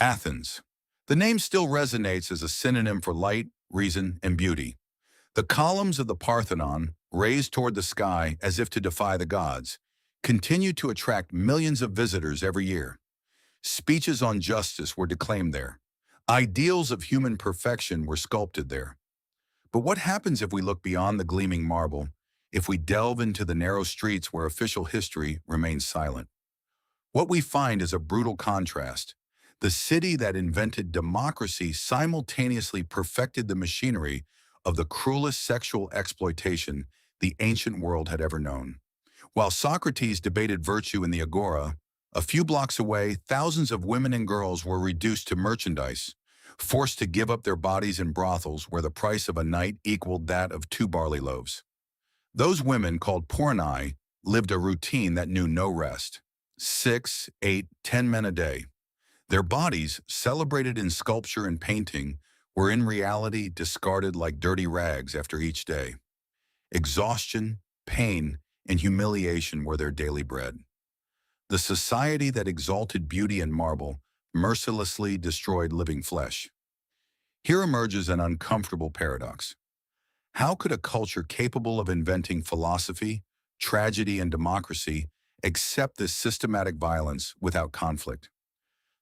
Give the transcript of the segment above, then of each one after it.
Athens. The name still resonates as a synonym for light, reason, and beauty. The columns of the Parthenon, raised toward the sky as if to defy the gods, continue to attract millions of visitors every year. Speeches on justice were declaimed there. Ideals of human perfection were sculpted there. But what happens if we look beyond the gleaming marble, if we delve into the narrow streets where official history remains silent? What we find is a brutal contrast. The city that invented democracy simultaneously perfected the machinery of the cruelest sexual exploitation the ancient world had ever known. While Socrates debated virtue in the agora, a few blocks away, thousands of women and girls were reduced to merchandise, forced to give up their bodies in brothels where the price of a night equaled that of 2 barley loaves. Those women, called pornai, lived a routine that knew no rest. 6, 8, 10 men a day. Their bodies, celebrated in sculpture and painting, were in reality discarded like dirty rags after each day. Exhaustion, pain, and humiliation were their daily bread. The society that exalted beauty and marble mercilessly destroyed living flesh. Here emerges an uncomfortable paradox. How could a culture capable of inventing philosophy, tragedy, and democracy accept this systematic violence without conflict?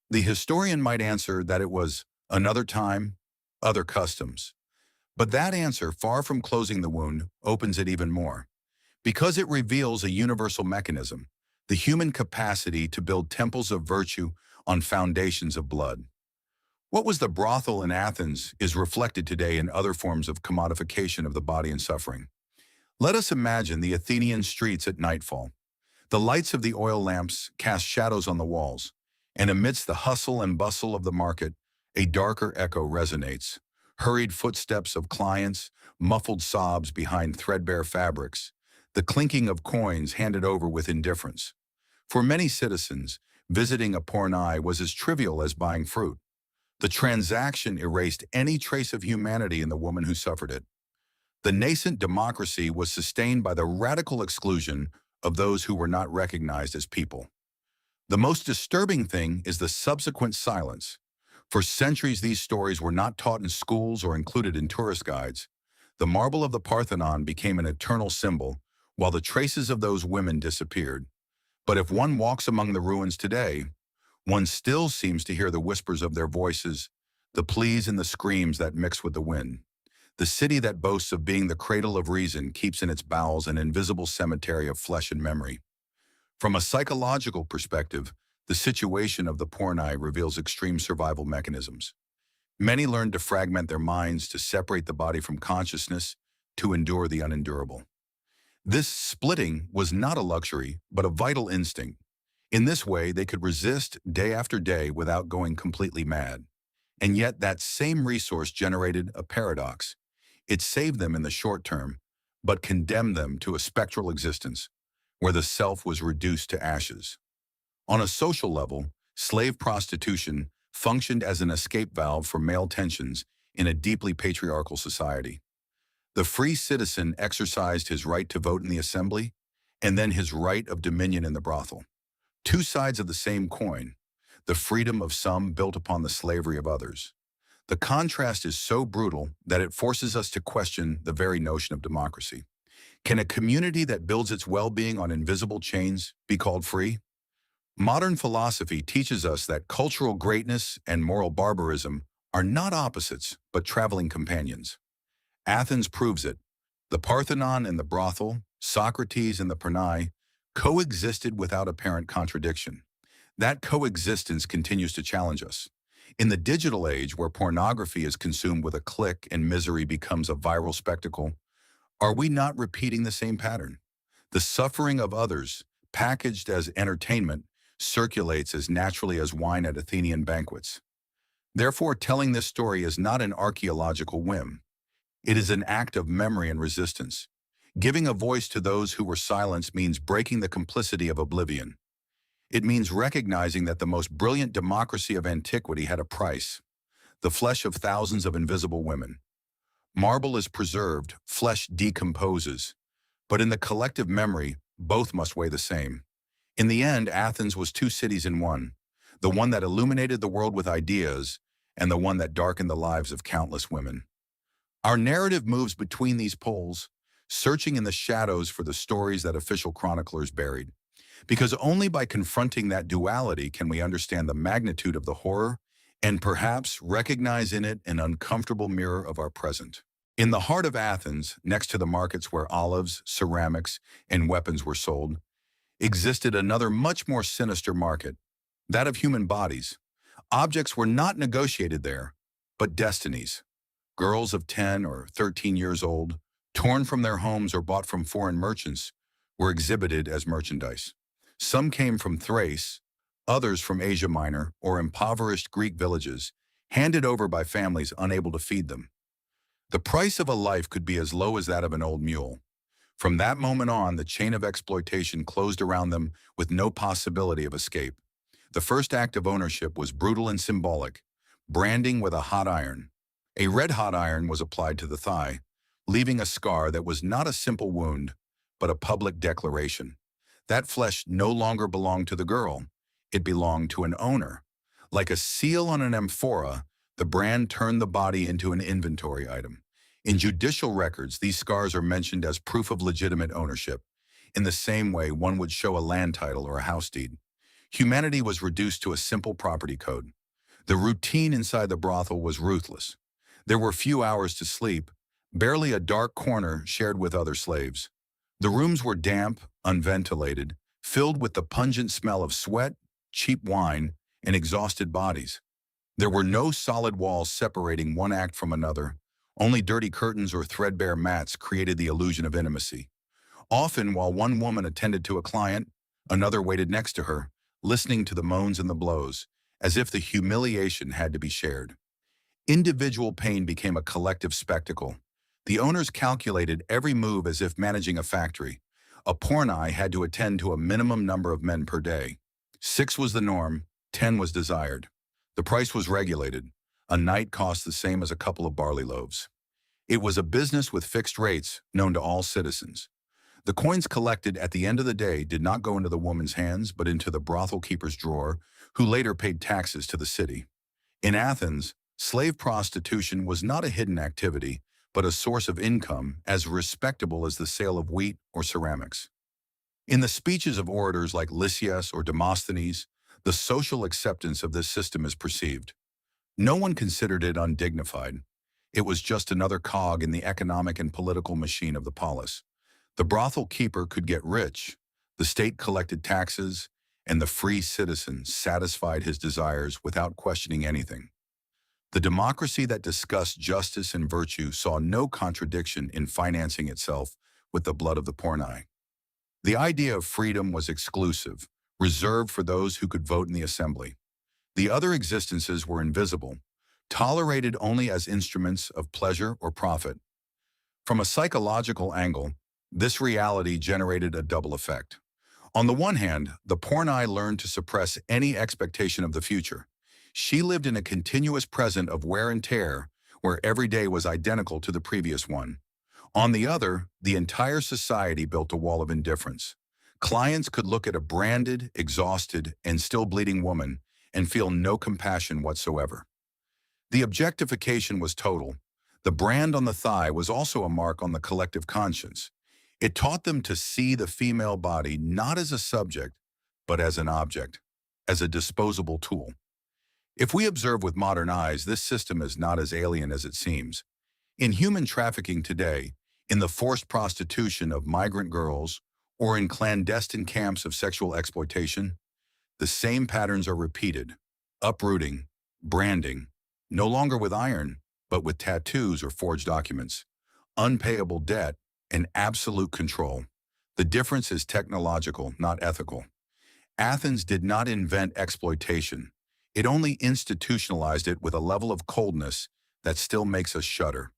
The historian might answer that it was another time, other customs. But that answer, far from closing the wound, opens it even more. Because it reveals a universal mechanism, the human capacity to build temples of virtue on foundations of blood. What was the brothel in Athens is reflected today in other forms of commodification of the body and suffering. Let us imagine the Athenian streets at nightfall. The lights of the oil lamps cast shadows on the walls, and amidst the hustle and bustle of the market, a darker echo resonates. Hurried footsteps of clients, muffled sobs behind threadbare fabrics, the clinking of coins handed over with indifference. For many citizens, visiting a pornai was as trivial as buying fruit. The transaction erased any trace of humanity in the woman who suffered it. The nascent democracy was sustained by the radical exclusion of those who were not recognized as people. The most disturbing thing is the subsequent silence. For centuries, these stories were not taught in schools or included in tourist guides. The marble of the Parthenon became an eternal symbol, while the traces of those women disappeared. But if one walks among the ruins today, one still seems to hear the whispers of their voices, the pleas and the screams that mix with the wind. The city that boasts of being the cradle of reason keeps in its bowels an invisible cemetery of flesh and memory. From a psychological perspective, the situation of the pornai reveals extreme survival mechanisms. Many learn to fragment their minds to separate the body from consciousness, to endure the unendurable. This splitting was not a luxury, but a vital instinct. In this way, they could resist day after day without going completely mad. And yet that same resource generated a paradox. It saved them in the short term, but condemned them to a spectral existence, where the self was reduced to ashes. On a social level, slave prostitution functioned as an escape valve for male tensions in a deeply patriarchal society. The free citizen exercised his right to vote in the assembly, and then his right of dominion in the brothel. Two sides of the same coin, the freedom of some built upon the slavery of others. The contrast is so brutal that it forces us to question the very notion of democracy. Can a community that builds its well-being on invisible chains be called free? Modern philosophy teaches us that cultural greatness and moral barbarism are not opposites, but traveling companions. Athens proves it. The Parthenon and the brothel, Socrates and the pornai, coexisted without apparent contradiction. That coexistence continues to challenge us. In the digital age where pornography is consumed with a click and misery becomes a viral spectacle, are we not repeating the same pattern? The suffering of others, packaged as entertainment, circulates as naturally as wine at Athenian banquets. Therefore, telling this story is not an archaeological whim. It is an act of memory and resistance. Giving a voice to those who were silenced means breaking the complicity of oblivion. It means recognizing that the most brilliant democracy of antiquity had a price, the flesh of thousands of invisible women. Marble is preserved, flesh decomposes, but in the collective memory, both must weigh the same. In the end, Athens was two cities in one. the one that illuminated the world with ideas and the one that darkened the lives of countless women. Our narrative moves between these poles, searching in the shadows for the stories that official chroniclers buried. Because only by confronting that duality can we understand the magnitude of the horror and perhaps recognize in it an uncomfortable mirror of our present. In the heart of Athens, next to the markets where olives, ceramics, and weapons were sold, existed another much more sinister market, that of human bodies. Objects were not negotiated there, but destinies. Girls of 10 or 13 years old, torn from their homes or bought from foreign merchants, were exhibited as merchandise. Some came from Thrace, others from Asia Minor or impoverished Greek villages, handed over by families unable to feed them. The price of a life could be as low as that of an old mule. From that moment on, the chain of exploitation closed around them with no possibility of escape. The first act of ownership was brutal and symbolic, branding with a hot iron. A red-hot iron was applied to the thigh, leaving a scar that was not a simple wound, but a public declaration. That flesh no longer belonged to the girl. It belonged to an owner. Like a seal on an amphora, the brand turned the body into an inventory item. In judicial records, these scars are mentioned as proof of legitimate ownership, in the same way one would show a land title or a house deed. Humanity was reduced to a simple property code. The routine inside the brothel was ruthless. There were few hours to sleep, barely a dark corner shared with other slaves. The rooms were damp, unventilated, filled with the pungent smell of sweat, cheap wine, and exhausted bodies. There were no solid walls separating one act from another. Only dirty curtains or threadbare mats created the illusion of intimacy. Often, while one woman attended to a client, another waited next to her, listening to the moans and the blows, as if the humiliation had to be shared. Individual pain became a collective spectacle. The owners calculated every move as if managing a factory. A pornai had to attend to a minimum number of men per day. 6 was the norm, 10 was desired. The price was regulated. A night cost the same as a couple of barley loaves. It was a business with fixed rates, known to all citizens. The coins collected at the end of the day did not go into the woman's hands, but into the brothel keeper's drawer, who later paid taxes to the city. In Athens, slave prostitution was not a hidden activity, but a source of income as respectable as the sale of wheat or ceramics. In the speeches of orators like Lysias or Demosthenes, the social acceptance of this system is perceived. No one considered it undignified. It was just another cog in the economic and political machine of the polis. The brothel keeper could get rich, the state collected taxes, and the free citizen satisfied his desires without questioning anything. The democracy that discussed justice and virtue saw no contradiction in financing itself with the blood of the pornai. The idea of freedom was exclusive, reserved for those who could vote in the assembly. The other existences were invisible, tolerated only as instruments of pleasure or profit. From a psychological angle, this reality generated a double effect. On the one hand, the pornai learned to suppress any expectation of the future. She lived in a continuous present of wear and tear, where every day was identical to the previous one. On the other, the entire society built a wall of indifference. Clients could look at a branded, exhausted, and still bleeding woman and feel no compassion whatsoever. The objectification was total. The brand on the thigh was also a mark on the collective conscience. It taught them to see the female body not as a subject, but as an object, as a disposable tool. If we observe with modern eyes, this system is not as alien as it seems. In human trafficking today, in the forced prostitution of migrant girls, or in clandestine camps of sexual exploitation, the same patterns are repeated: uprooting, branding, no longer with iron, but with tattoos or forged documents, unpayable debt, and absolute control. The difference is technological, not ethical. Athens did not invent exploitation. It only institutionalized it with a level of coldness that still makes us shudder.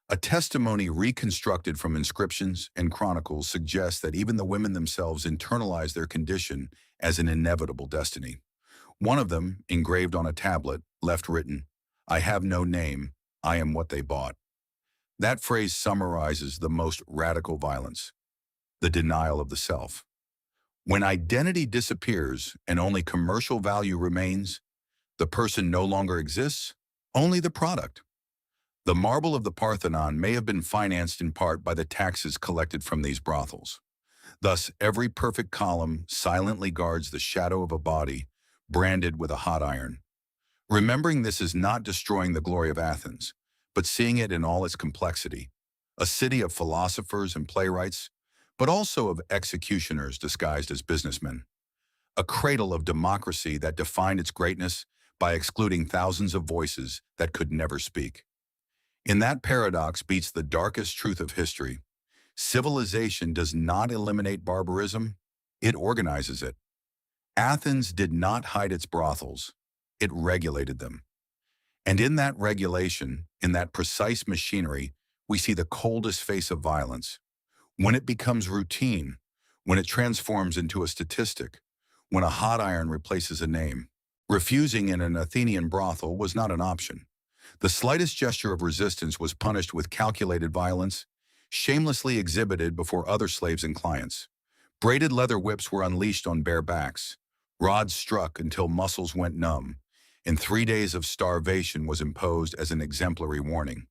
A testimony reconstructed from inscriptions and chronicles suggests that even the women themselves internalized their condition as an inevitable destiny. One of them, engraved on a tablet, left written, "I have no name, I am what they bought." That phrase summarizes the most radical violence: the denial of the self. When identity disappears and only commercial value remains, the person no longer exists, only the product. The marble of the Parthenon may have been financed in part by the taxes collected from these brothels. Thus, every perfect column silently guards the shadow of a body branded with a hot iron. Remembering this is not destroying the glory of Athens, but seeing it in all its complexity, a city of philosophers and playwrights, but also of executioners disguised as businessmen, a cradle of democracy that defined its greatness by excluding thousands of voices that could never speak. In that paradox beats the darkest truth of history. Civilization does not eliminate barbarism, it organizes it. Athens did not hide its brothels, it regulated them. And in that regulation, in that precise machinery, we see the coldest face of violence. When it becomes routine, when it transforms into a statistic, when a hot iron replaces a name, refusing in an Athenian brothel was not an option. The slightest gesture of resistance was punished with calculated violence, shamelessly exhibited before other slaves and clients. Braided leather whips were unleashed on bare backs. Rods struck until muscles went numb, and 3 days of starvation was imposed as an exemplary warning.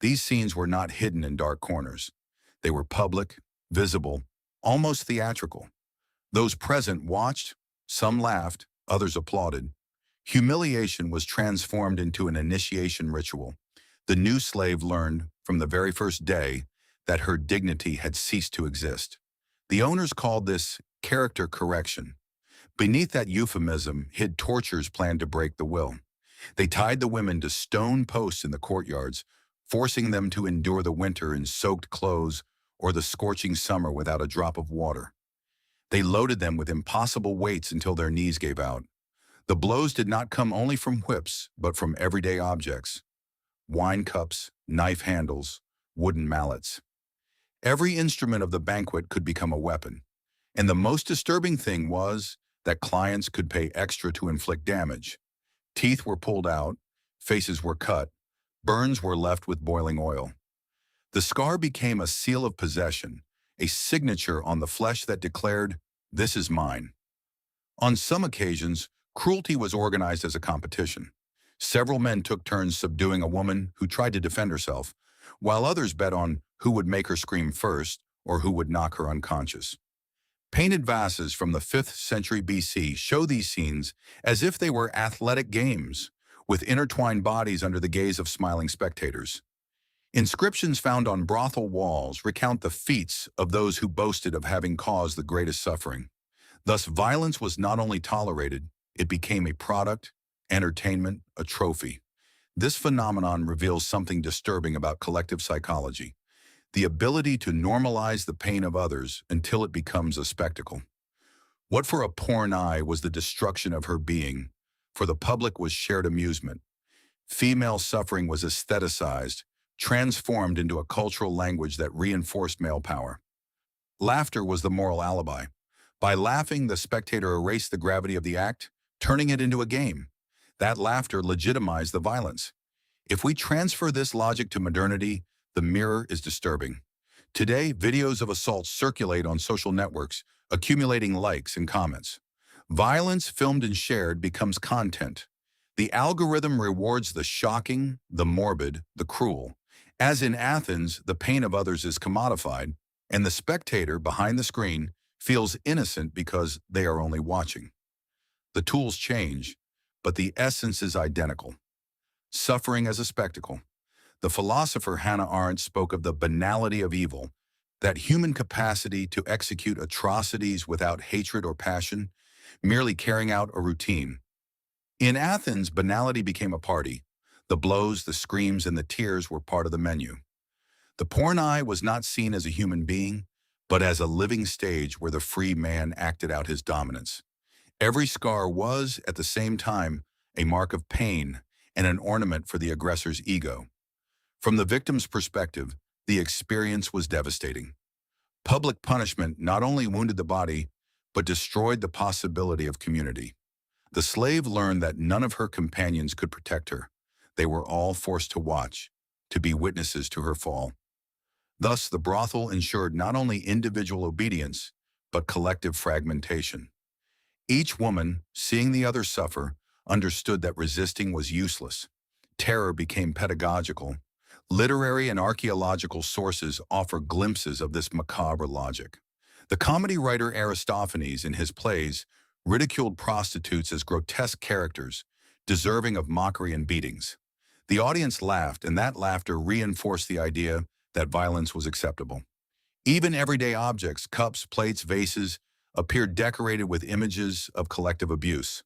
These scenes were not hidden in dark corners. They were public, visible, almost theatrical. Those present watched, some laughed, others applauded. Humiliation was transformed into an initiation ritual. The new slave learned, from the very first day, that her dignity had ceased to exist. The owners called this character correction. Beneath that euphemism hid tortures planned to break the will. They tied the women to stone posts in the courtyards, forcing them to endure the winter in soaked clothes or the scorching summer without a drop of water. They loaded them with impossible weights until their knees gave out. The blows did not come only from whips, but from everyday objects: wine cups, knife handles, wooden mallets. Every instrument of the banquet could become a weapon. And the most disturbing thing was that clients could pay extra to inflict damage. Teeth were pulled out, faces were cut, burns were left with boiling oil. The scar became a seal of possession, a signature on the flesh that declared, "This is mine." On some occasions, cruelty was organized as a competition. Several men took turns subduing a woman who tried to defend herself, while others bet on who would make her scream first or who would knock her unconscious. Painted vases from the 5th century BC show these scenes as if they were athletic games, with intertwined bodies under the gaze of smiling spectators. Inscriptions found on brothel walls recount the feats of those who boasted of having caused the greatest suffering. Thus, violence was not only tolerated, it became a product, entertainment, a trophy. This phenomenon reveals something disturbing about collective psychology: the ability to normalize the pain of others until it becomes a spectacle. What for a porn eye was the destruction of her being, for the public was shared amusement. Female suffering was aestheticized, transformed into a cultural language that reinforced male power. Laughter was the moral alibi. By laughing, the spectator erased the gravity of the act, turning it into a game. That laughter legitimized the violence. If we transfer this logic to modernity, the mirror is disturbing. Today, videos of assaults circulate on social networks, accumulating likes and comments. Violence filmed and shared becomes content. The algorithm rewards the shocking, the morbid, the cruel. As in Athens, the pain of others is commodified, and the spectator behind the screen feels innocent because they are only watching. The tools change, but the essence is identical. Suffering as a spectacle. The philosopher Hannah Arendt spoke of the banality of evil, that human capacity to execute atrocities without hatred or passion, merely carrying out a routine. In Athens, banality became a party. The blows, the screams, and the tears were part of the menu. The porn eye was not seen as a human being, but as a living stage where the free man acted out his dominance. Every scar was, at the same time, a mark of pain and an ornament for the aggressor's ego. From the victim's perspective, the experience was devastating. Public punishment not only wounded the body, but destroyed the possibility of community. The slave learned that none of her companions could protect her. They were all forced to watch, to be witnesses to her fall. Thus, the brothel ensured not only individual obedience, but collective fragmentation. Each woman, seeing the other suffer, understood that resisting was useless. Terror became pedagogical. Literary and archaeological sources offer glimpses of this macabre logic. The comedy writer Aristophanes, in his plays, ridiculed prostitutes as grotesque characters, deserving of mockery and beatings. The audience laughed, and that laughter reinforced the idea that violence was acceptable. Even everyday objects, cups, plates, vases, appeared decorated with images of collective abuse.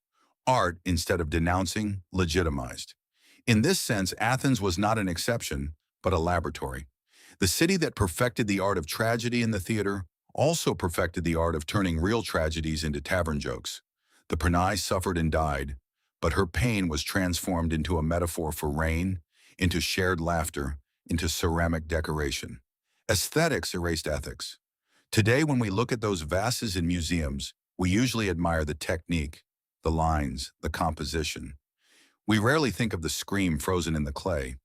Art, instead of denouncing, legitimized. In this sense, Athens was not an exception, but a laboratory. The city that perfected the art of tragedy in the theater also perfected the art of turning real tragedies into tavern jokes. The Pranai suffered and died, but her pain was transformed into a metaphor for rain, into shared laughter, into ceramic decoration. Aesthetics erased ethics. Today, when we look at those vases in museums, we usually admire the technique, the lines, the composition. We rarely think of the scream frozen in the clay,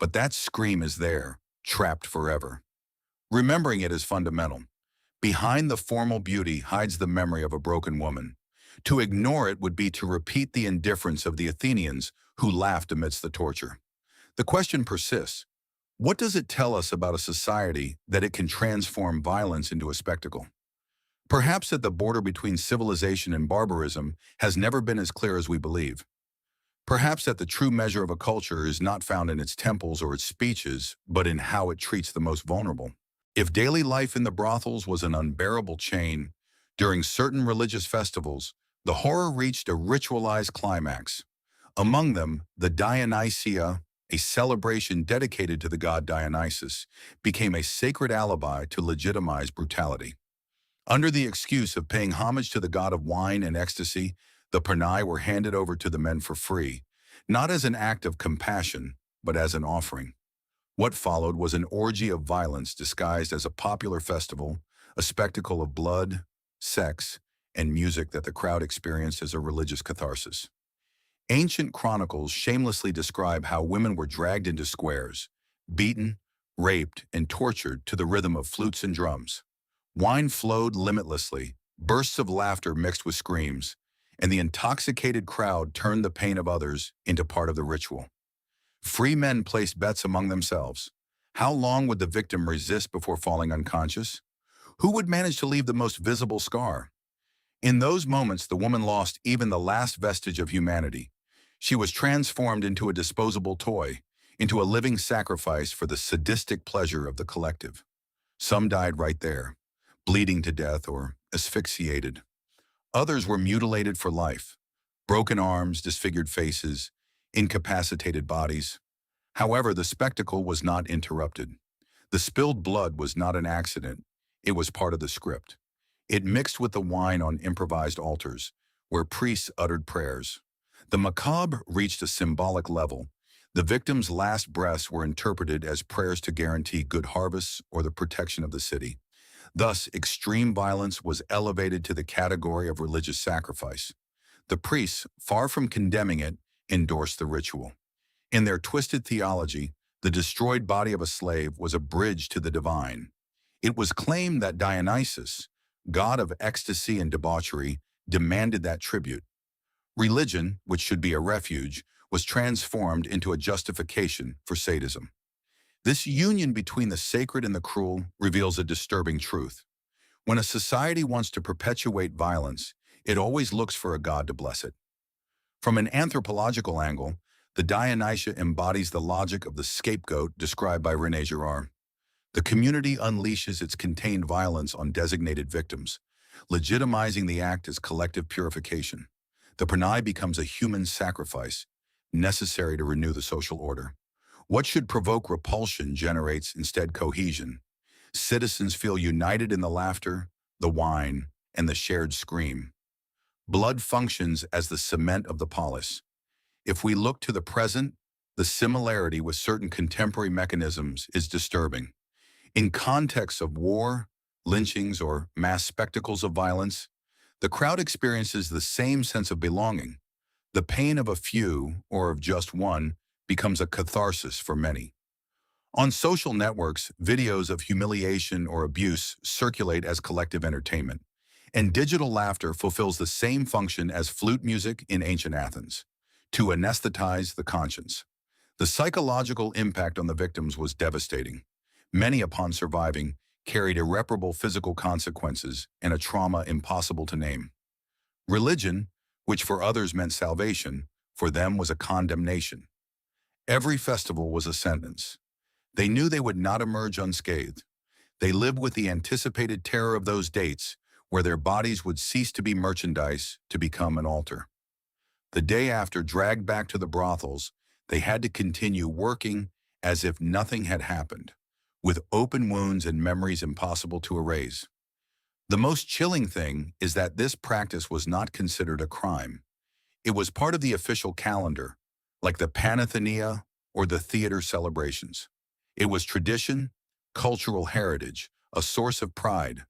but that scream is there, trapped forever. Remembering it is fundamental. Behind the formal beauty hides the memory of a broken woman. To ignore it would be to repeat the indifference of the Athenians who laughed amidst the torture. The question persists. What does it tell us about a society that it can transform violence into a spectacle? Perhaps that the border between civilization and barbarism has never been as clear as we believe. Perhaps that the true measure of a culture is not found in its temples or its speeches, but in how it treats the most vulnerable. If daily life in the brothels was an unbearable chain, during certain religious festivals, the horror reached a ritualized climax. Among them, the Dionysia, a celebration dedicated to the god Dionysus, became a sacred alibi to legitimize brutality. Under the excuse of paying homage to the god of wine and ecstasy, the Pranai were handed over to the men for free, not as an act of compassion, but as an offering. What followed was an orgy of violence disguised as a popular festival, a spectacle of blood, sex, and music that the crowd experienced as a religious catharsis. Ancient chronicles shamelessly describe how women were dragged into squares, beaten, raped, and tortured to the rhythm of flutes and drums. Wine flowed limitlessly, bursts of laughter mixed with screams, and the intoxicated crowd turned the pain of others into part of the ritual. Free men placed bets among themselves. How long would the victim resist before falling unconscious? Who would manage to leave the most visible scar? In those moments, the woman lost even the last vestige of humanity. She was transformed into a disposable toy, into a living sacrifice for the sadistic pleasure of the collective. Some died right there, bleeding to death or asphyxiated. Others were mutilated for life, broken arms, disfigured faces, incapacitated bodies. However, the spectacle was not interrupted. The spilled blood was not an accident. It was part of the script. It mixed with the wine on improvised altars, where priests uttered prayers. The macabre reached a symbolic level. The victims' last breaths were interpreted as prayers to guarantee good harvests or the protection of the city. Thus, extreme violence was elevated to the category of religious sacrifice. The priests, far from condemning it, endorsed the ritual. In their twisted theology, the destroyed body of a slave was a bridge to the divine. It was claimed that Dionysus, god of ecstasy and debauchery, demanded that tribute. Religion, which should be a refuge, was transformed into a justification for sadism. This union between the sacred and the cruel reveals a disturbing truth. When a society wants to perpetuate violence, it always looks for a god to bless it. From an anthropological angle, the Dionysia embodies the logic of the scapegoat described by René Girard. The community unleashes its contained violence on designated victims, legitimizing the act as collective purification. The Pranai becomes a human sacrifice, necessary to renew the social order. What should provoke repulsion generates instead cohesion. Citizens feel united in the laughter, the wine, and the shared scream. Blood functions as the cement of the polis. If we look to the present, the similarity with certain contemporary mechanisms is disturbing. In contexts of war, lynchings, or mass spectacles of violence, the crowd experiences the same sense of belonging. The pain of a few, or of just one, becomes a catharsis for many. On social networks, videos of humiliation or abuse circulate as collective entertainment. And digital laughter fulfills the same function as flute music in ancient Athens, to anesthetize the conscience. The psychological impact on the victims was devastating. Many, upon surviving, carried irreparable physical consequences and a trauma impossible to name. Religion, which for others meant salvation, for them was a condemnation. Every festival was a sentence. They knew they would not emerge unscathed. They lived with the anticipated terror of those dates, where their bodies would cease to be merchandise to become an altar. The day after, dragged back to the brothels, they had to continue working as if nothing had happened, with open wounds and memories impossible to erase. The most chilling thing is that this practice was not considered a crime. It was part of the official calendar, like the Panathenaea or the theater celebrations. It was tradition, cultural heritage, a source of pride.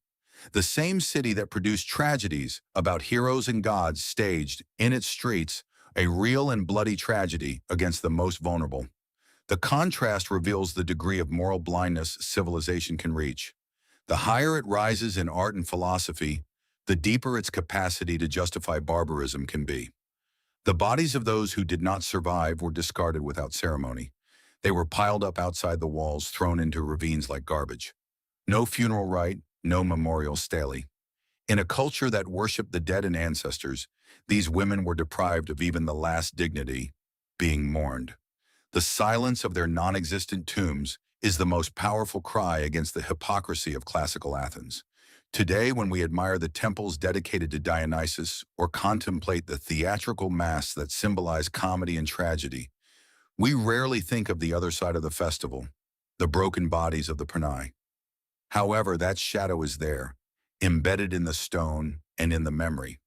The same city that produced tragedies about heroes and gods staged, in its streets, a real and bloody tragedy against the most vulnerable. The contrast reveals the degree of moral blindness civilization can reach. The higher it rises in art and philosophy, the deeper its capacity to justify barbarism can be. The bodies of those who did not survive were discarded without ceremony. They were piled up outside the walls, thrown into ravines like garbage. No funeral rite, no memorial stele. In a culture that worshipped the dead and ancestors, these women were deprived of even the last dignity, being mourned. The silence of their non-existent tombs is the most powerful cry against the hypocrisy of classical Athens. Today, when we admire the temples dedicated to Dionysus or contemplate the theatrical masks that symbolize comedy and tragedy, we rarely think of the other side of the festival, the broken bodies of the Pranai. However, that shadow is there, embedded in the stone and in the memory.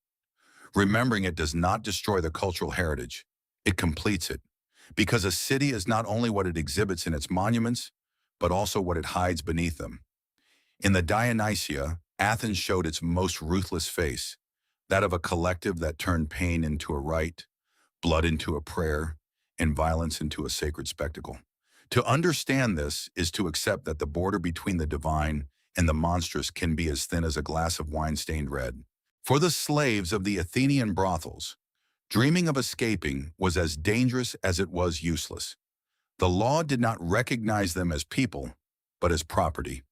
Remembering it does not destroy the cultural heritage, it completes it, because a city is not only what it exhibits in its monuments, but also what it hides beneath them. In the Dionysia, Athens showed its most ruthless face, that of a collective that turned pain into a rite, blood into a prayer, and violence into a sacred spectacle. To understand this is to accept that the border between the divine and the monstrous can be as thin as a glass of wine stained red. For the slaves of the Athenian brothels, dreaming of escaping was as dangerous as it was useless. The law did not recognize them as people, but as property.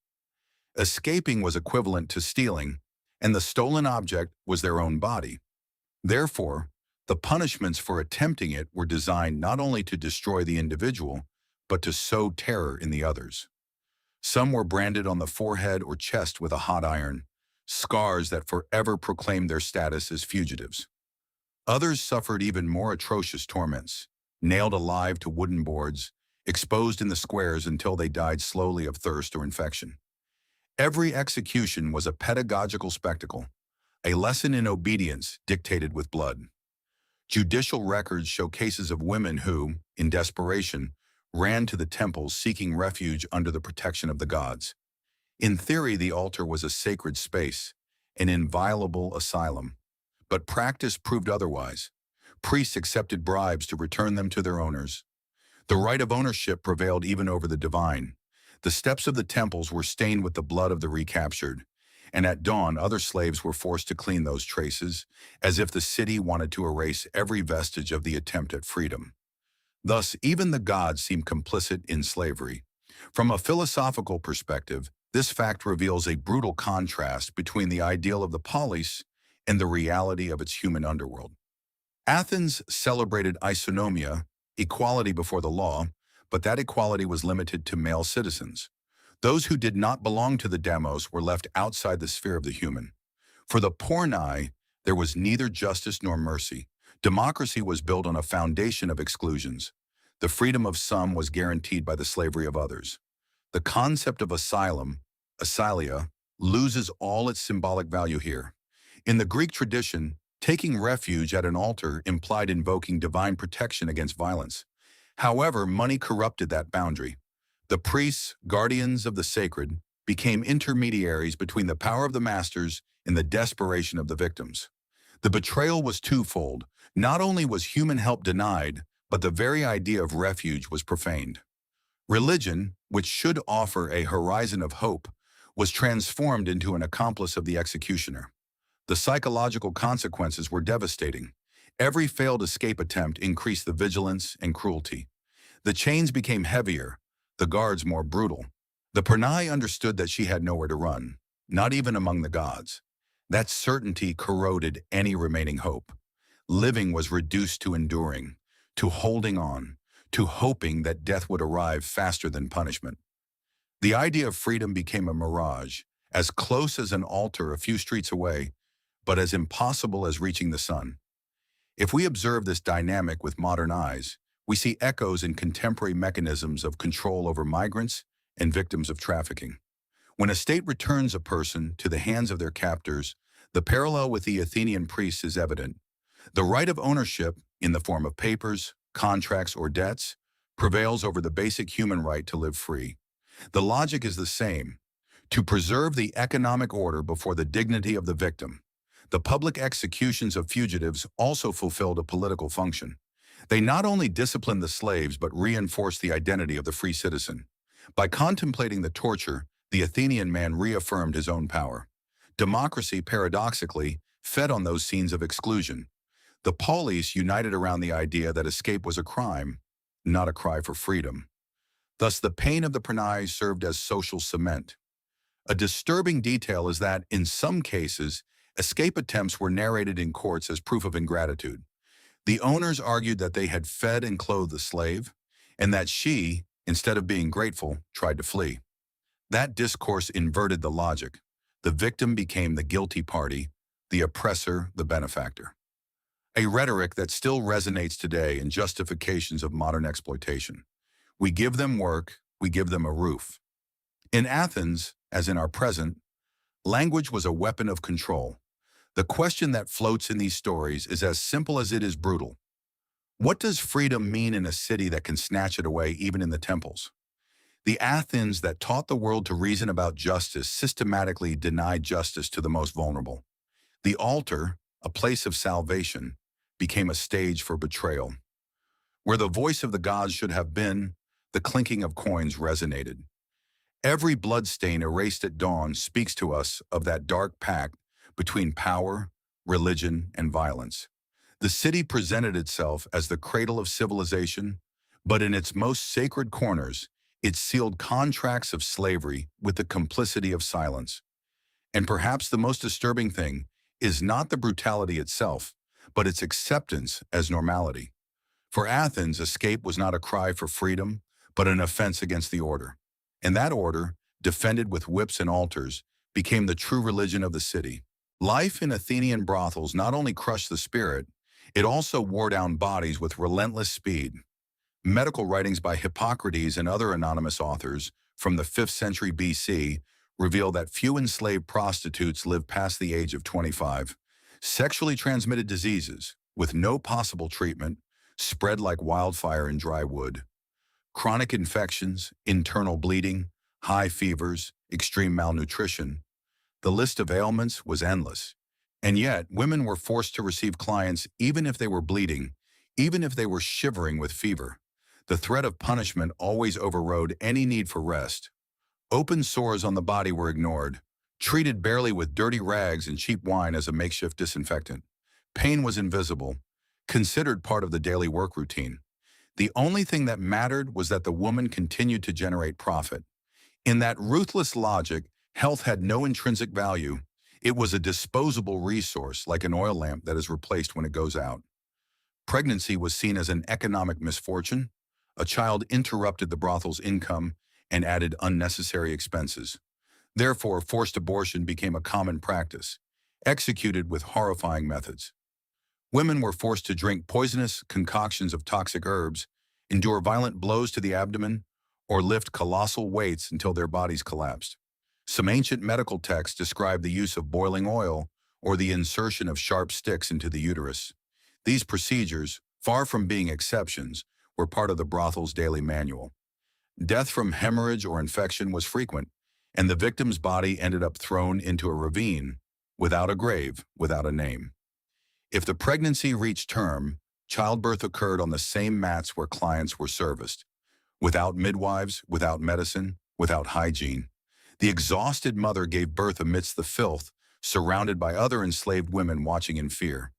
Escaping was equivalent to stealing, and the stolen object was their own body. Therefore, the punishments for attempting it were designed not only to destroy the individual, but to sow terror in the others. Some were branded on the forehead or chest with a hot iron, scars that forever proclaimed their status as fugitives. Others suffered even more atrocious torments, nailed alive to wooden boards, exposed in the squares until they died slowly of thirst or infection. Every execution was a pedagogical spectacle, a lesson in obedience dictated with blood. Judicial records show cases of women who, in desperation, ran to the temples seeking refuge under the protection of the gods. In theory, the altar was a sacred space, an inviolable asylum. But practice proved otherwise. Priests accepted bribes to return them to their owners. The right of ownership prevailed even over the divine. The steps of the temples were stained with the blood of the recaptured, and at dawn other slaves were forced to clean those traces, as if the city wanted to erase every vestige of the attempt at freedom. Thus, even the gods seemed complicit in slavery. From a philosophical perspective, this fact reveals a brutal contrast between the ideal of the polis and the reality of its human underworld. Athens celebrated isonomia, equality before the law, but that equality was limited to male citizens. Those who did not belong to the demos were left outside the sphere of the human. For the pornai, there was neither justice nor mercy. Democracy was built on a foundation of exclusions. The freedom of some was guaranteed by the slavery of others. The concept of asylum, asylia, loses all its symbolic value here. In the Greek tradition, taking refuge at an altar implied invoking divine protection against violence. However, money corrupted that boundary. The priests, guardians of the sacred, became intermediaries between the power of the masters and the desperation of the victims. The betrayal was twofold. Not only was human help denied, but the very idea of refuge was profaned. Religion, which should offer a horizon of hope, was transformed into an accomplice of the executioner. The psychological consequences were devastating. Every failed escape attempt increased the vigilance and cruelty. The chains became heavier, the guards more brutal. The Pranai understood that she had nowhere to run, not even among the gods. That certainty corroded any remaining hope. Living was reduced to enduring, to holding on, to hoping that death would arrive faster than punishment. The idea of freedom became a mirage, as close as an altar a few streets away, but as impossible as reaching the sun. If we observe this dynamic with modern eyes, we see echoes in contemporary mechanisms of control over migrants and victims of trafficking. When a state returns a person to the hands of their captors, the parallel with the Athenian priests is evident. The right of ownership, in the form of papers, contracts, or debts, prevails over the basic human right to live free. The logic is the same: to preserve the economic order before the dignity of the victim. The public executions of fugitives also fulfilled a political function. They not only disciplined the slaves but reinforced the identity of the free citizen. By contemplating the torture, the Athenian man reaffirmed his own power. Democracy, paradoxically, fed on those scenes of exclusion. The polis united around the idea that escape was a crime, not a cry for freedom. Thus, the pain of the Pranai served as social cement. A disturbing detail is that, in some cases, escape attempts were narrated in courts as proof of ingratitude. The owners argued that they had fed and clothed the slave, and that she, instead of being grateful, tried to flee. That discourse inverted the logic. The victim became the guilty party, the oppressor the benefactor. A rhetoric that still resonates today in justifications of modern exploitation. We give them work, we give them a roof. In Athens, as in our present, language was a weapon of control. The question that floats in these stories is as simple as it is brutal. What does freedom mean in a city that can snatch it away even in the temples? The Athens that taught the world to reason about justice systematically denied justice to the most vulnerable. The altar, a place of salvation, became a stage for betrayal. Where the voice of the gods should have been, the clinking of coins resonated. Every bloodstain erased at dawn speaks to us of that dark pact between power, religion, and violence. The city presented itself as the cradle of civilization, but in its most sacred corners, it sealed contracts of slavery with the complicity of silence. And perhaps the most disturbing thing is not the brutality itself, but its acceptance as normality. For Athens, escape was not a cry for freedom, but an offense against the order. And that order, defended with whips and altars, became the true religion of the city. Life in Athenian brothels not only crushed the spirit, it also wore down bodies with relentless speed. Medical writings by Hippocrates and other anonymous authors from the 5th century BC reveal that few enslaved prostitutes lived past the age of 25. Sexually transmitted diseases, with no possible treatment, spread like wildfire in dry wood. Chronic infections, internal bleeding, high fevers, extreme malnutrition. The list of ailments was endless. And yet, women were forced to receive clients even if they were bleeding, even if they were shivering with fever. The threat of punishment always overrode any need for rest. Open sores on the body were ignored, treated barely with dirty rags and cheap wine as a makeshift disinfectant. Pain was invisible, considered part of the daily work routine. The only thing that mattered was that the woman continued to generate profit. In that ruthless logic, health had no intrinsic value. It was a disposable resource, like an oil lamp that is replaced when it goes out. Pregnancy was seen as an economic misfortune. A child interrupted the brothel's income and added unnecessary expenses. Therefore, forced abortion became a common practice, executed with horrifying methods. Women were forced to drink poisonous concoctions of toxic herbs, endure violent blows to the abdomen, or lift colossal weights until their bodies collapsed. Some ancient medical texts describe the use of boiling oil or the insertion of sharp sticks into the uterus. These procedures, far from being exceptions, were part of the brothel's daily manual. Death from hemorrhage or infection was frequent, and the victim's body ended up thrown into a ravine, without a grave, without a name. If the pregnancy reached term, childbirth occurred on the same mats where clients were serviced, without midwives, without medicine, without hygiene. The exhausted mother gave birth amidst the filth, surrounded by other enslaved women watching in fear.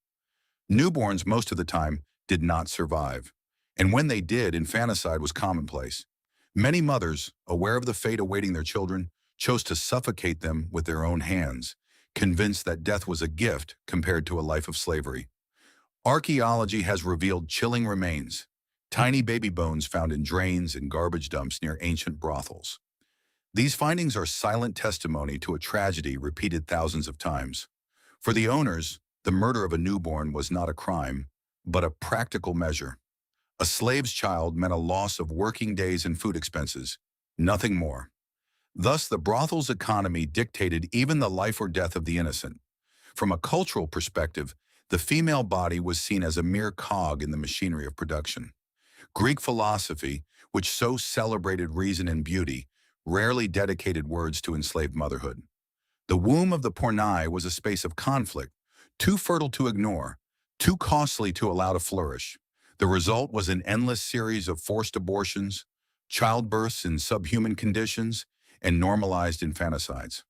Newborns, most of the time, did not survive. And when they did, infanticide was commonplace. Many mothers, aware of the fate awaiting their children, chose to suffocate them with their own hands, convinced that death was a gift compared to a life of slavery. Archaeology has revealed chilling remains, tiny baby bones found in drains and garbage dumps near ancient brothels. These findings are silent testimony to a tragedy repeated thousands of times. For the owners, the murder of a newborn was not a crime, but a practical measure. A slave's child meant a loss of working days and food expenses, nothing more. Thus, the brothel's economy dictated even the life or death of the innocent. From a cultural perspective, the female body was seen as a mere cog in the machinery of production. Greek philosophy, which so celebrated reason and beauty, rarely dedicated words to enslaved motherhood. The womb of the pornai was a space of conflict, too fertile to ignore, too costly to allow to flourish. The result was an endless series of forced abortions, childbirths in subhuman conditions, and normalized infanticides.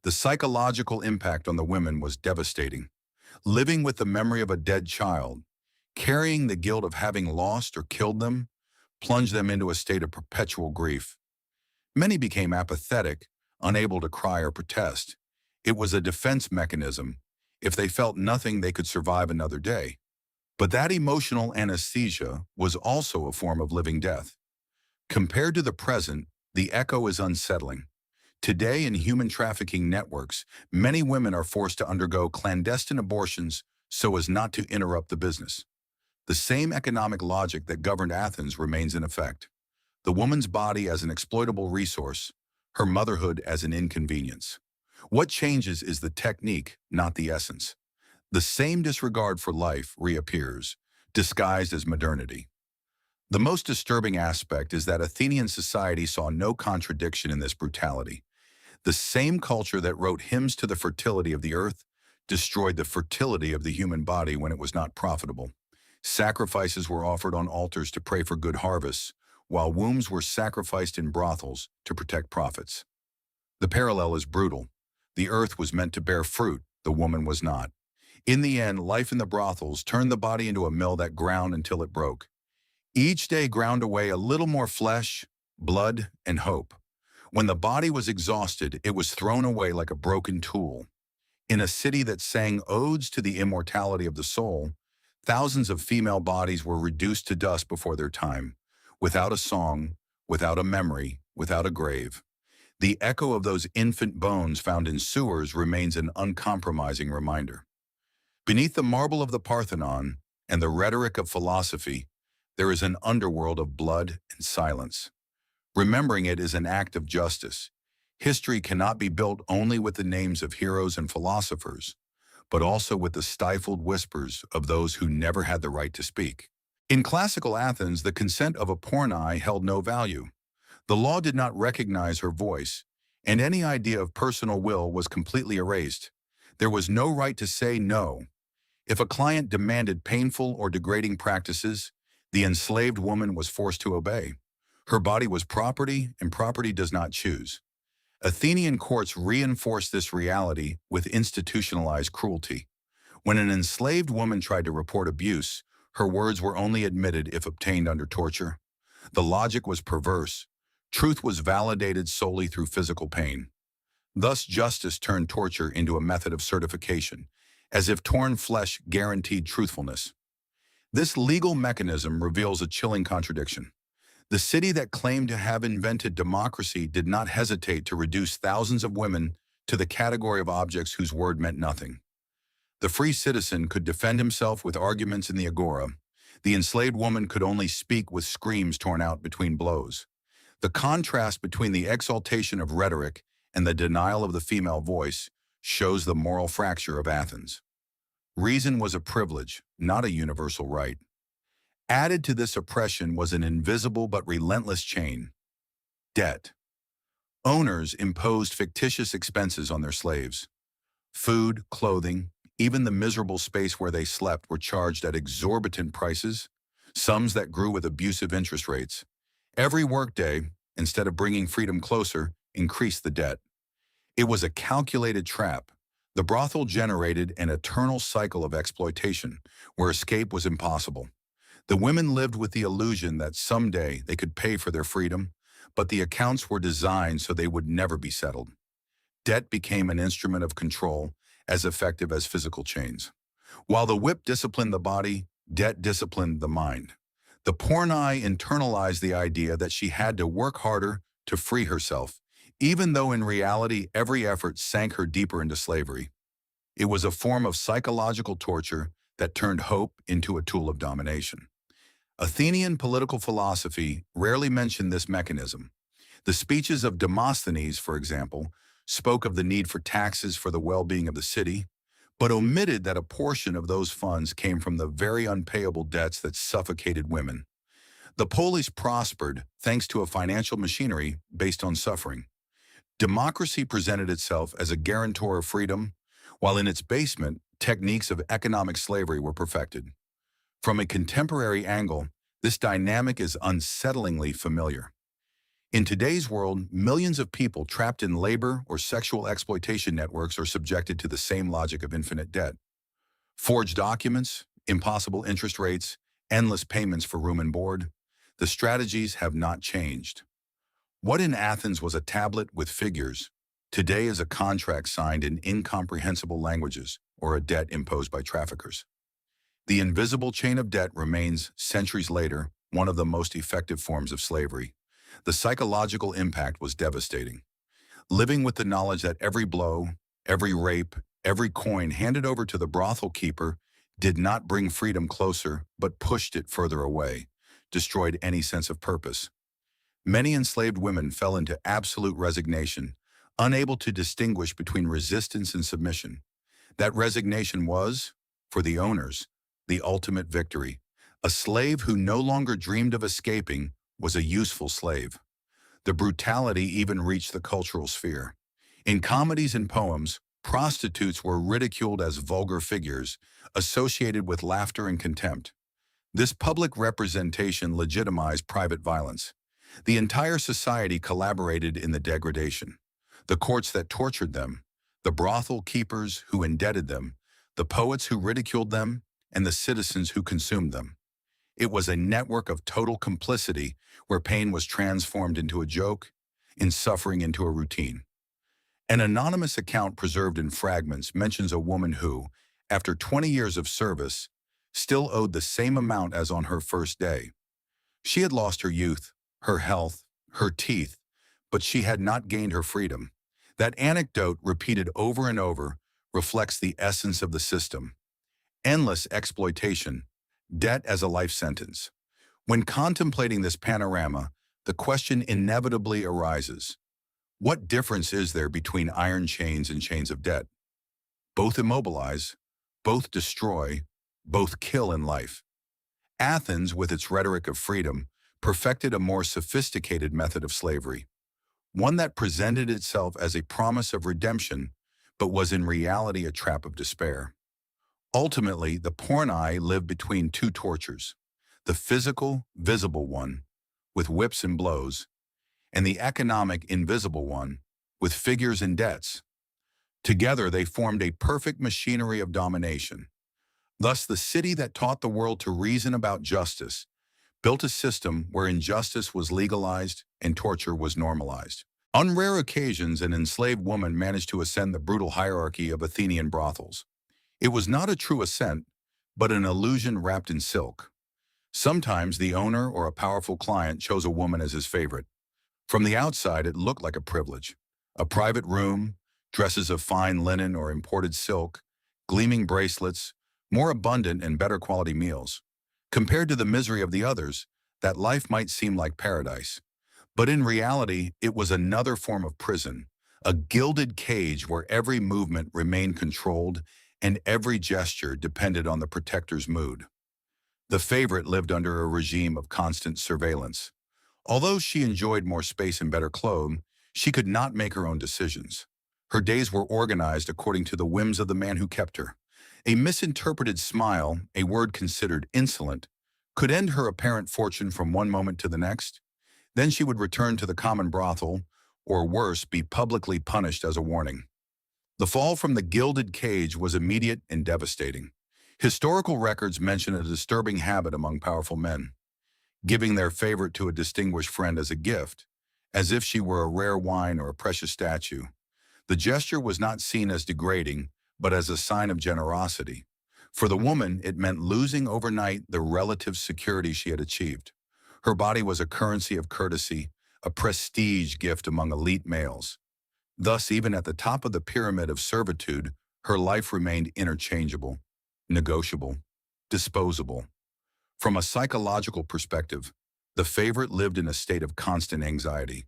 The psychological impact on the women was devastating. Living with the memory of a dead child, carrying the guilt of having lost or killed them, plunged them into a state of perpetual grief. Many became apathetic, unable to cry or protest. It was a defense mechanism. If they felt nothing, they could survive another day. But that emotional anesthesia was also a form of living death. Compared to the present, the echo is unsettling. Today, in human trafficking networks, many women are forced to undergo clandestine abortions so as not to interrupt the business. The same economic logic that governed Athens remains in effect. The woman's body as an exploitable resource, her motherhood as an inconvenience. What changes is the technique, not the essence. The same disregard for life reappears, disguised as modernity. The most disturbing aspect is that Athenian society saw no contradiction in this brutality. The same culture that wrote hymns to the fertility of the earth destroyed the fertility of the human body when it was not profitable. Sacrifices were offered on altars to pray for good harvests, while wombs were sacrificed in brothels to protect profits. The parallel is brutal. The earth was meant to bear fruit, the woman was not. In the end, life in the brothels turned the body into a mill that ground until it broke. Each day ground away a little more flesh, blood, and hope. When the body was exhausted, it was thrown away like a broken tool. In a city that sang odes to the immortality of the soul, thousands of female bodies were reduced to dust before their time, without a song, without a memory, without a grave. The echo of those infant bones found in sewers remains an uncompromising reminder. Beneath the marble of the Parthenon and the rhetoric of philosophy, there is an underworld of blood and silence. Remembering it is an act of justice. History cannot be built only with the names of heroes and philosophers, but also with the stifled whispers of those who never had the right to speak. In classical Athens, the consent of a pornai held no value. The law did not recognize her voice, and any idea of personal will was completely erased. There was no right to say no. If a client demanded painful or degrading practices, the enslaved woman was forced to obey. Her body was property, and property does not choose. Athenian courts reinforced this reality with institutionalized cruelty. When an enslaved woman tried to report abuse, her words were only admitted if obtained under torture. The logic was perverse. Truth was validated solely through physical pain. Thus, justice turned torture into a method of certification, as if torn flesh guaranteed truthfulness. This legal mechanism reveals a chilling contradiction. The city that claimed to have invented democracy did not hesitate to reduce thousands of women to the category of objects whose word meant nothing. The free citizen could defend himself with arguments in the agora. The enslaved woman could only speak with screams torn out between blows. The contrast between the exaltation of rhetoric and the denial of the female voice shows the moral fracture of Athens. Reason was a privilege, not a universal right. Added to this oppression was an invisible but relentless chain: debt. Owners imposed fictitious expenses on their slaves. Food, clothing, even the miserable space where they slept were charged at exorbitant prices, sums that grew with abusive interest rates. Every workday, instead of bringing freedom closer, increased the debt. It was a calculated trap. The brothel generated an eternal cycle of exploitation, where escape was impossible. The women lived with the illusion that someday they could pay for their freedom, but the accounts were designed so they would never be settled. Debt became an instrument of control, as effective as physical chains. While the whip disciplined the body, debt disciplined the mind. The pornai internalized the idea that she had to work harder to free herself, even though in reality every effort sank her deeper into slavery. It was a form of psychological torture that turned hope into a tool of domination. Athenian political philosophy rarely mentioned this mechanism. The speeches of Demosthenes, for example, spoke of the need for taxes for the well-being of the city, but omitted that a portion of those funds came from the very unpayable debts that suffocated women. The polis prospered thanks to a financial machinery based on suffering. Democracy presented itself as a guarantor of freedom, while in its basement, techniques of economic slavery were perfected. From a contemporary angle, this dynamic is unsettlingly familiar. In today's world, millions of people trapped in labor or sexual exploitation networks are subjected to the same logic of infinite debt. Forged documents, impossible interest rates, endless payments for room and board. The strategies have not changed. What in Athens was a tablet with figures, today is a contract signed in incomprehensible languages or a debt imposed by traffickers. The invisible chain of debt remains, centuries later, one of the most effective forms of slavery. The psychological impact was devastating. Living with the knowledge that every blow, every rape, every coin handed over to the brothel keeper did not bring freedom closer, but pushed it further away, destroyed any sense of purpose. Many enslaved women fell into absolute resignation, unable to distinguish between resistance and submission. That resignation was, for the owners, the ultimate victory. A slave who no longer dreamed of escaping was a useful slave. The brutality even reached the cultural sphere. In comedies and poems, prostitutes were ridiculed as vulgar figures, associated with laughter and contempt. This public representation legitimized private violence. The entire society collaborated in the degradation. The courts that tortured them, the brothel keepers who indebted them, the poets who ridiculed them, and the citizens who consumed them. It was a network of total complicity where pain was transformed into a joke, in suffering into a routine. An anonymous account preserved in fragments mentions a woman who, after 20 years of service, still owed the same amount as on her first day. She had lost her youth, her health, her teeth, but she had not gained her freedom. That anecdote, repeated over and over, reflects the essence of the system. Endless exploitation, debt as a life sentence. When contemplating this panorama, the question inevitably arises: what difference is there between iron chains and chains of debt? Both immobilize, both destroy, both kill in life. Athens, with its rhetoric of freedom, perfected a more sophisticated method of slavery, one that presented itself as a promise of redemption, but was in reality a trap of despair. Ultimately, the pornai lived between two tortures: the physical, visible one, with whips and blows, and the economic, invisible one, with figures and debts. Together, they formed a perfect machinery of domination. Thus, the city that taught the world to reason about justice built a system where injustice was legalized and torture was normalized. On rare occasions, an enslaved woman managed to ascend the brutal hierarchy of Athenian brothels. It was not a true ascent, but an illusion wrapped in silk. Sometimes the owner or a powerful client chose a woman as his favorite. From the outside, it looked like a privilege. A private room, dresses of fine linen or imported silk, gleaming bracelets, more abundant and better quality meals. Compared to the misery of the others, that life might seem like paradise. But in reality, it was another form of prison, a gilded cage where every movement remained controlled and every gesture depended on the protector's mood. The favorite lived under a regime of constant surveillance. Although she enjoyed more space and better clothes, she could not make her own decisions. Her days were organized according to the whims of the man who kept her. A misinterpreted smile, a word considered insolent, could end her apparent fortune from one moment to the next. Then she would return to the common brothel, or worse, be publicly punished as a warning. The fall from the gilded cage was immediate and devastating. Historical records mention a disturbing habit among powerful men, giving their favorite to a distinguished friend as a gift, as if she were a rare wine or a precious statue. The gesture was not seen as degrading, but as a sign of generosity. For the woman, it meant losing overnight the relative security she had achieved. Her body was a currency of courtesy, a prestige gift among elite males. Thus, even at the top of the pyramid of servitude, her life remained interchangeable, negotiable, disposable. From a psychological perspective, the favorite lived in a state of constant anxiety.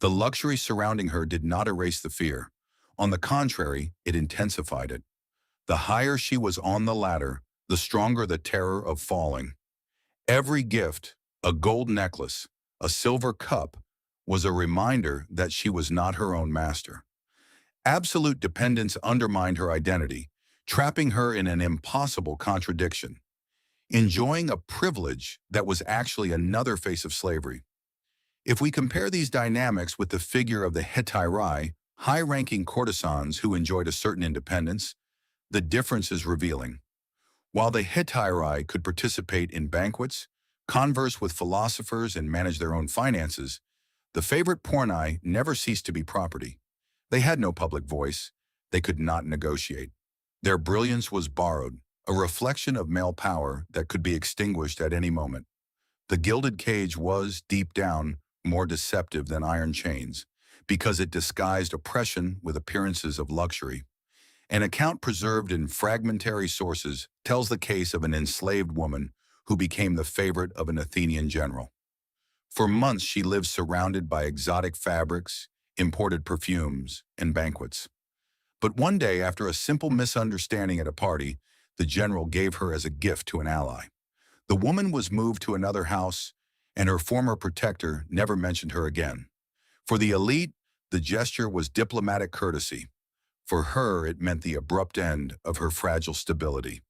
The luxury surrounding her did not erase the fear. On the contrary, it intensified it. The higher she was on the ladder, the stronger the terror of falling. Every gift, a gold necklace, a silver cup, was a reminder that she was not her own master. Absolute dependence undermined her identity, trapping her in an impossible contradiction, enjoying a privilege that was actually another face of slavery. If we compare these dynamics with the figure of the hetairai, high-ranking courtesans who enjoyed a certain independence, the difference is revealing. While the hetairai could participate in banquets, converse with philosophers, and manage their own finances, the favorite pornai never ceased to be property. They had no public voice. They could not negotiate. Their brilliance was borrowed, a reflection of male power that could be extinguished at any moment. The gilded cage was, deep down, more deceptive than iron chains, because it disguised oppression with appearances of luxury. An account preserved in fragmentary sources tells the case of an enslaved woman who became the favorite of an Athenian general. For months she lived surrounded by exotic fabrics, imported perfumes, and banquets. But one day, after a simple misunderstanding at a party, the general gave her as a gift to an ally. The woman was moved to another house, and her former protector never mentioned her again. For the elite, the gesture was diplomatic courtesy. For her, it meant the abrupt end of her fragile stability.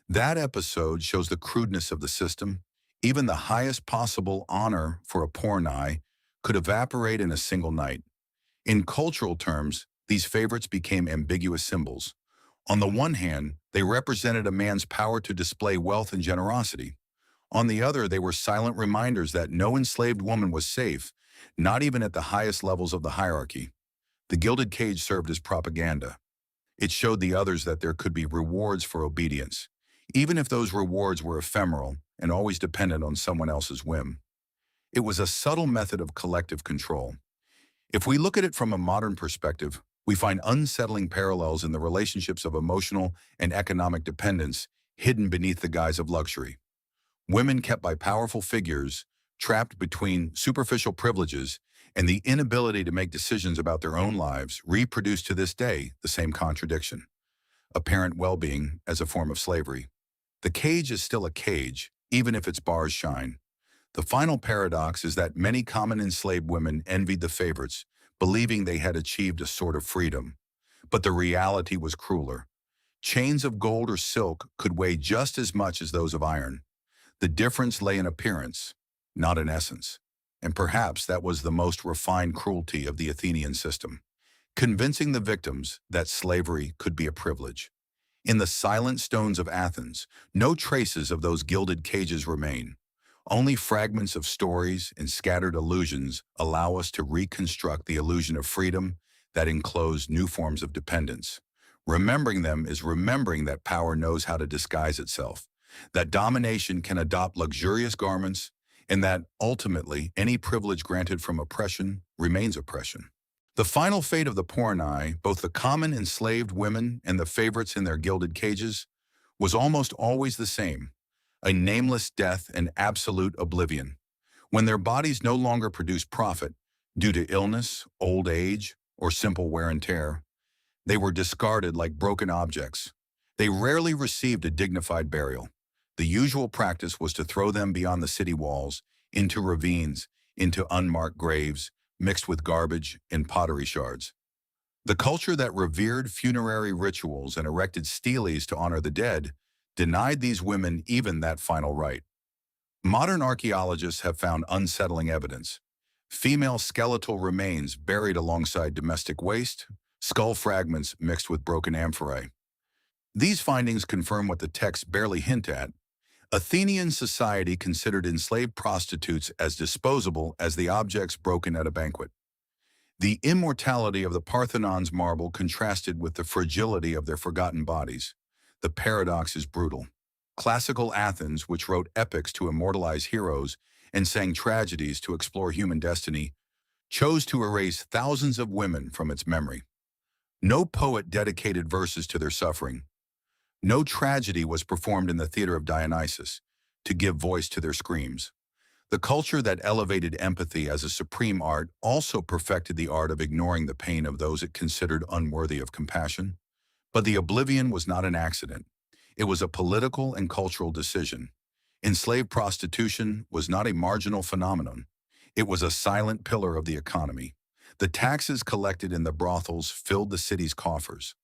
That episode shows the crudeness of the system. Even the highest possible honor for a pornai could evaporate in a single night. In cultural terms, these favorites became ambiguous symbols. On the one hand, they represented a man's power to display wealth and generosity. On the other, they were silent reminders that no enslaved woman was safe, not even at the highest levels of the hierarchy. The gilded cage served as propaganda. It showed the others that there could be rewards for obedience, even if those rewards were ephemeral and always dependent on someone else's whim. It was a subtle method of collective control. If we look at it from a modern perspective, we find unsettling parallels in the relationships of emotional and economic dependence hidden beneath the guise of luxury. Women kept by powerful figures, trapped between superficial privileges and the inability to make decisions about their own lives, reproduce to this day the same contradiction: apparent well-being as a form of slavery. The cage is still a cage, even if its bars shine. The final paradox is that many common enslaved women envied the favorites, believing they had achieved a sort of freedom. But the reality was crueler. Chains of gold or silk could weigh just as much as those of iron. The difference lay in appearance, not in essence. And perhaps that was the most refined cruelty of the Athenian system, convincing the victims that slavery could be a privilege. In the silent stones of Athens, no traces of those gilded cages remain. Only fragments of stories and scattered illusions allow us to reconstruct the illusion of freedom that enclosed new forms of dependence. Remembering them is remembering that power knows how to disguise itself, that domination can adopt luxurious garments, and that, ultimately, any privilege granted from oppression remains oppression. The final fate of the pornai, both the common enslaved women and the favorites in their gilded cages, was almost always the same: a nameless death and absolute oblivion. When their bodies no longer produced profit, due to illness, old age, or simple wear and tear, they were discarded like broken objects. They rarely received a dignified burial. The usual practice was to throw them beyond the city walls, into ravines, into unmarked graves, mixed with garbage and pottery shards. The culture that revered funerary rituals and erected steles to honor the dead denied these women even that final rite. Modern archaeologists have found unsettling evidence: female skeletal remains buried alongside domestic waste, skull fragments mixed with broken amphorae. These findings confirm what the texts barely hint at. Athenian society considered enslaved prostitutes as disposable as the objects broken at a banquet. The immortality of the Parthenon's marble contrasted with the fragility of their forgotten bodies. The paradox is brutal. Classical Athens, which wrote epics to immortalize heroes and sang tragedies to explore human destiny, chose to erase thousands of women from its memory. No poet dedicated verses to their suffering. No tragedy was performed in the theater of Dionysus to give voice to their screams. The culture that elevated empathy as a supreme art also perfected the art of ignoring the pain of those it considered unworthy of compassion. But the oblivion was not an accident. It was a political and cultural decision. Enslaved prostitution was not a marginal phenomenon. It was a silent pillar of the economy. The taxes collected in the brothels filled the city's coffers.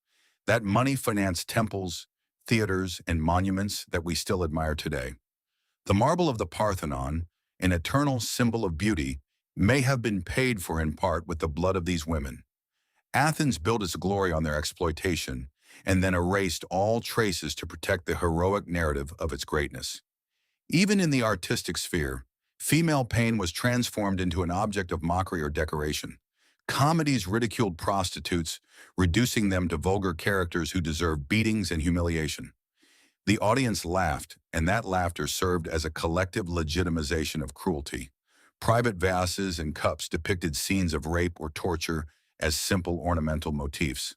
That money financed temples, theaters, and monuments that we still admire today. The marble of the Parthenon, an eternal symbol of beauty, may have been paid for in part with the blood of these women. Athens built its glory on their exploitation and then erased all traces to protect the heroic narrative of its greatness. Even in the artistic sphere, female pain was transformed into an object of mockery or decoration. Comedies ridiculed prostitutes, reducing them to vulgar characters who deserved beatings and humiliation. The audience laughed, and that laughter served as a collective legitimization of cruelty. Private vases and cups depicted scenes of rape or torture as simple ornamental motifs.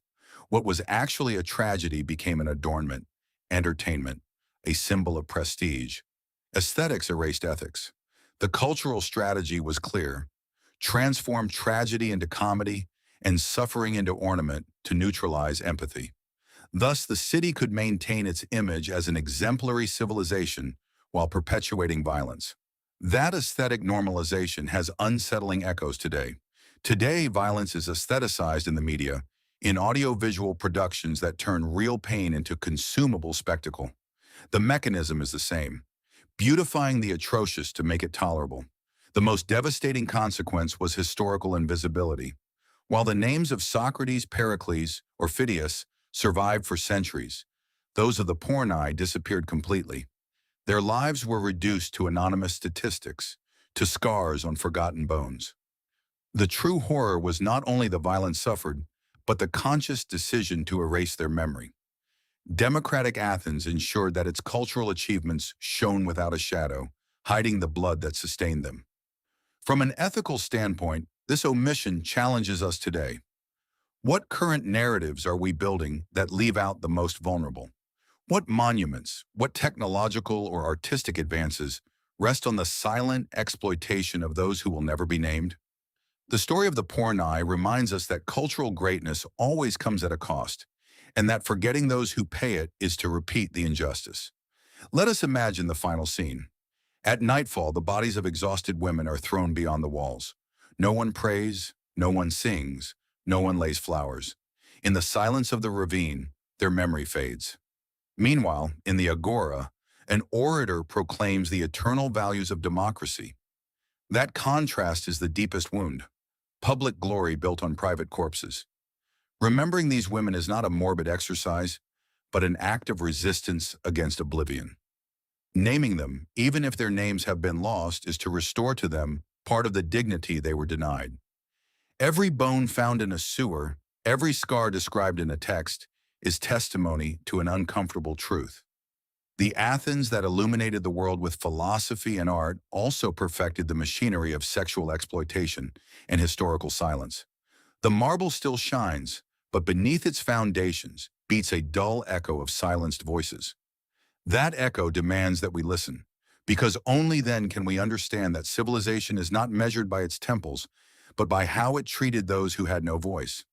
What was actually a tragedy became an adornment, entertainment, a symbol of prestige. Aesthetics erased ethics. The cultural strategy was clear: transform tragedy into comedy and suffering into ornament to neutralize empathy. Thus, the city could maintain its image as an exemplary civilization while perpetuating violence. That aesthetic normalization has unsettling echoes today. Today, violence is aestheticized in the media, in audiovisual productions that turn real pain into consumable spectacle. The mechanism is the same: beautifying the atrocious to make it tolerable. The most devastating consequence was historical invisibility. While the names of Socrates, Pericles, or Phidias survived for centuries, those of the porni disappeared completely. Their lives were reduced to anonymous statistics, to scars on forgotten bones. The true horror was not only the violence suffered, but the conscious decision to erase their memory. Democratic Athens ensured that its cultural achievements shone without a shadow, hiding the blood that sustained them. From an ethical standpoint, this omission challenges us today. What current narratives are we building that leave out the most vulnerable? What monuments, what technological or artistic advances rest on the silent exploitation of those who will never be named? The story of the porni reminds us that cultural greatness always comes at a cost, and that forgetting those who pay it is to repeat the injustice. Let us imagine the final scene. At nightfall, the bodies of exhausted women are thrown beyond the walls. No one prays, no one sings, no one lays flowers. In the silence of the ravine, their memory fades. Meanwhile, in the agora, an orator proclaims the eternal values of democracy. That contrast is the deepest wound: public glory built on private corpses. Remembering these women is not a morbid exercise, but an act of resistance against oblivion. Naming them, even if their names have been lost, is to restore to them part of the dignity they were denied. Every bone found in a sewer, every scar described in a text, is testimony to an uncomfortable truth. The Athens that illuminated the world with philosophy and art also perfected the machinery of sexual exploitation and historical silence. The marble still shines, but beneath its foundations beats a dull echo of silenced voices. That echo demands that we listen, because only then can we understand that civilization is not measured by its temples, but by how it treated those who had no voice.